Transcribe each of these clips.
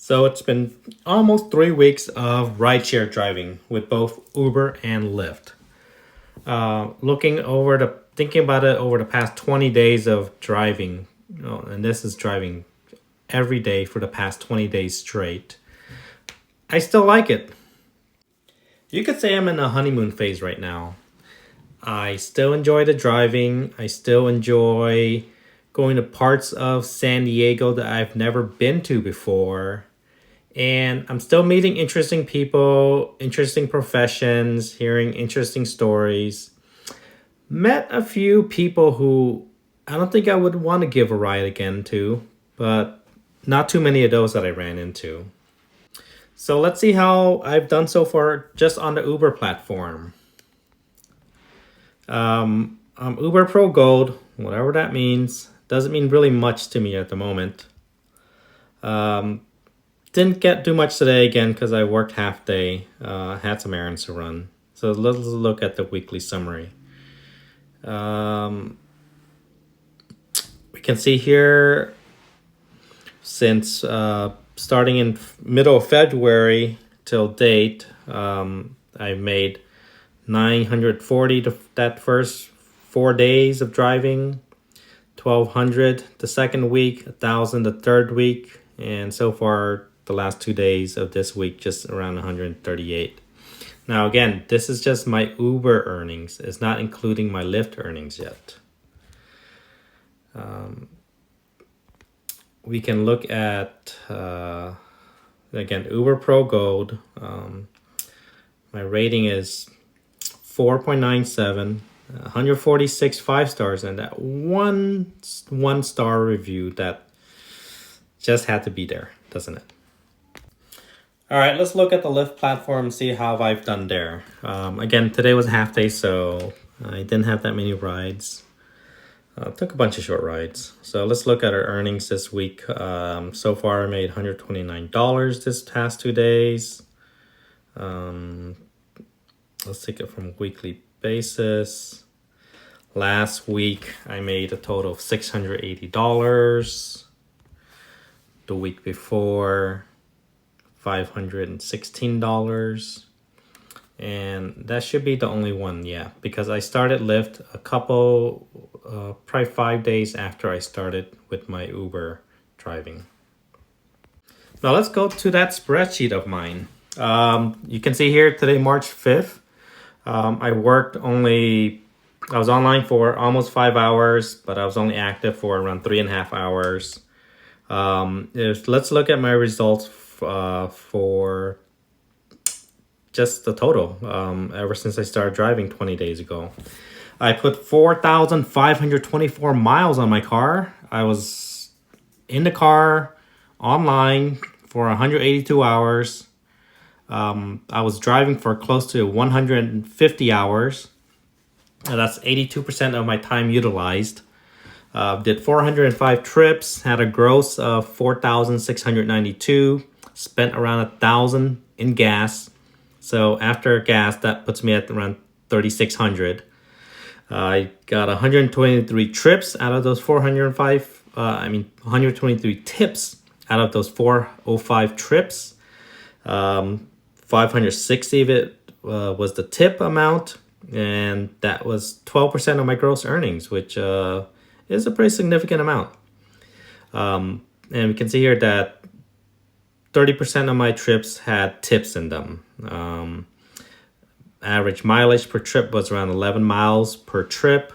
So it's been almost 3 weeks of rideshare driving with both Uber and Lyft. Thinking about it over the past 20 days of driving, and this is driving every day for the past 20 days straight. I still like it. You could say I'm in a honeymoon phase right now. I still enjoy the driving. I still enjoy going to parts of San Diego that I've never been to before. And I'm still meeting interesting people, interesting professions, hearing interesting stories. Met a few people who I don't think I would want to give a ride again to, but not too many of those that I ran into. So let's see how I've done so far just on the Uber platform. I'm Uber Pro Gold, whatever that means. Doesn't mean really much to me at the moment. Didn't do much today again because I worked half day, had some errands to run. So let's look at the weekly summary. We can see here since starting in middle of February till date, I made 940 that first 4 days of driving, 1,200 the second week, 1,000 the third week, and so far the last 2 days of this week just around 138. Now again, this is just my Uber earnings. It's not including my Lyft earnings yet. We can look at again Uber Pro Gold. My rating is 4.97, 146 5 stars, and that one star review that just had to be there, doesn't it? All right, let's look at the Lyft platform and see how I've done there. Again, today was a half day, so I didn't have that many rides. Took a bunch of short rides. So let's look at our earnings this week. So far, I made $129 this past 2 days. Let's take it from a weekly basis. Last week, I made a total of $680. The week before, $516. And that should be the only one, yeah, because I started Lyft probably 5 days after I started with my Uber driving. Now let's go to that spreadsheet of mine. You can see here today, March 5th. I was online for almost 5 hours, but I was only active for around 3.5 hours. Let's look at my results for just the total ever since I started driving 20 days ago. I put 4,524 miles on my car. I was in the car online for 182 hours. I was driving for close to 150 hours. That's 82% of my time utilized. Did 405 trips, had a gross of 4,692, spent around 1,000 in gas. So after gas, that puts me at around 3,600. I got 123 trips out of those 123 tips out of those 405 trips. 560 of it was the tip amount, and that was 12% of my gross earnings, which is a pretty significant amount. And we can see here that 30% of my trips had tips in them. Average mileage per trip was around 11 miles per trip.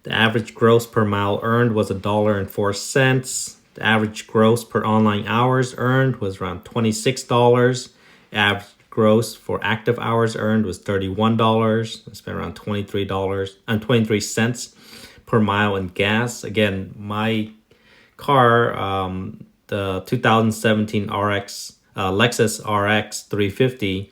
The average gross per mile earned was $1.04. The average gross per online hours earned was around $26. Average gross for active hours earned was $31. I spent around $23 per mile in gas. Again, my car, the 2017 Lexus RX 350,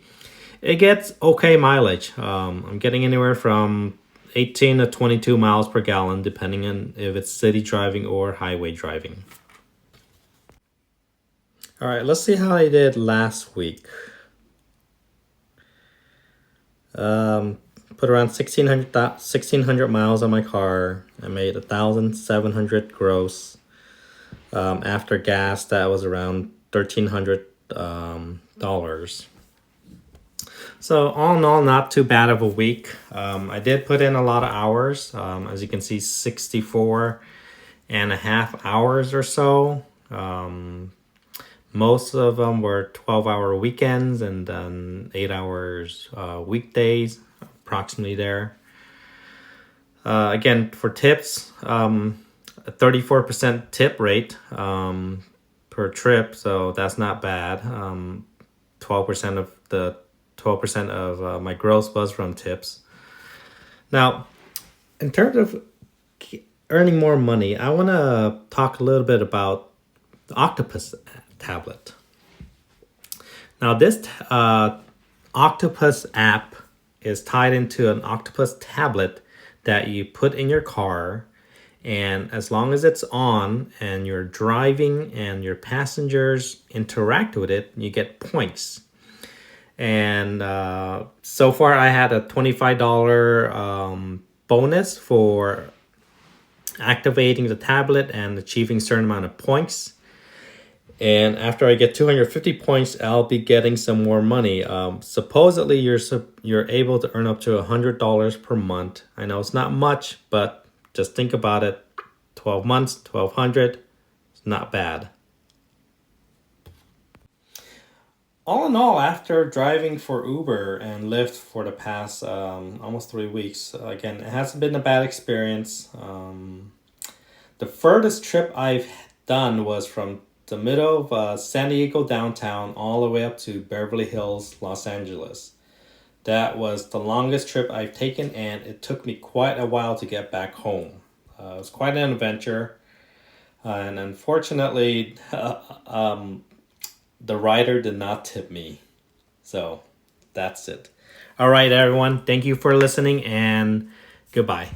it gets okay mileage. I'm getting anywhere from 18 to 22 miles per gallon, depending on if it's city driving or highway driving. All right, let's see how I did last week. Put around 1,600 miles on my car. I made 1,700 gross. After gas, that was around $1,300. So all in all, not too bad of a week. I did put in a lot of hours. As you can see, 64 and a half hours or so. Most of them were 12-hour weekends and then 8 hours weekdays, approximately there. Again, for tips, a 34% tip rate per trip, so that's not bad. 12% of the 12% of my gross was from tips. Now, in terms of earning more money, I want to talk a little bit about the Octopus tablet. Now, this Octopus app is tied into an Octopus tablet that you put in your car, and as long as it's on and you're driving and your passengers interact with it, you get points. And so far I had a $25 bonus for activating the tablet and achieving a certain amount of points. And after I get 250 points, I'll be getting some more money. Supposedly, you're able to earn up to $100 per month. I know it's not much, but just think about it. 12 months, 1,200, it's not bad. All in all, after driving for Uber and Lyft for the past almost 3 weeks, again, it hasn't been a bad experience. The furthest trip I've done was from the middle of San Diego downtown all the way up to Beverly Hills, Los Angeles. That was the longest trip I've taken, and it took me quite a while to get back home. It was quite an adventure, and unfortunately, the rider did not tip me. So that's it. All right, everyone. Thank you for listening, and goodbye.